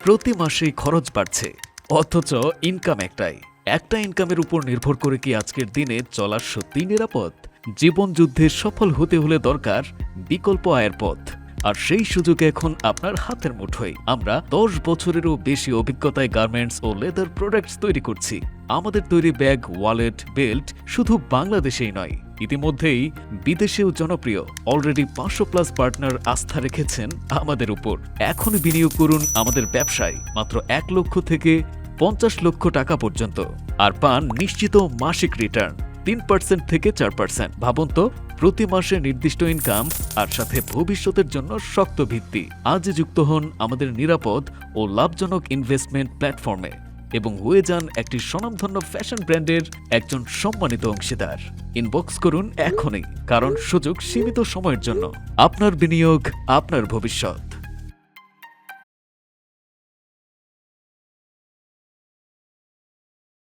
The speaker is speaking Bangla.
প্রতি মাসেই খরচ বাড়ছে, অথচ ইনকাম একটাই। একটা ইনকামের উপর নির্ভর করে কি আজকের দিনে চলা সত্যিই নিরাপদ? জীবন যুদ্ধে সফল হতে হলে দরকার বিকল্প আয়ের পথ। আর সেই সুযোগ এখন আপনার হাতের মুঠোয়। আমরা 10 বছরেরও বেশি অভিজ্ঞতায় গার্মেন্টস ও লেদার প্রোডাক্টস তৈরি করছি। আমাদের তৈরি ব্যাগ, ওয়ালেট, বেল্ট শুধু বাংলাদেশেই নয়, ইতিমধ্যেই বিদেশেও জনপ্রিয়। অলরেডি 500+ পার্টনার আস্থা রেখেছেন আমাদের উপর। এখনই বিনিয়োগ করুন আমাদের ব্যবসায় মাত্র 1 লক্ষ থেকে 50 লক্ষ টাকা পর্যন্ত, আর পান নিশ্চিত মাসিক রিটার্ন 3% থেকে 4%। ভাবুন তো, প্রতি মাসে নির্দিষ্ট ইনকাম আর সাথে ভবিষ্যতের জন্য শক্ত ভিত্তি। আজই যুক্ত হন আমাদের নিরাপদ ও লাভজনক ইনভেস্টমেন্ট প্ল্যাটফর্মে এবং হয়ে যান একটি স্বনামধন্য ফ্যাশন ব্র্যান্ডের একজন সম্মানিত অংশীদার। ইনবক্স করুন এখনই, কারণ সুযোগ সীমিত সময়ের জন্য। আপনার বিনিয়োগ, আপনার ভবিষ্যৎ।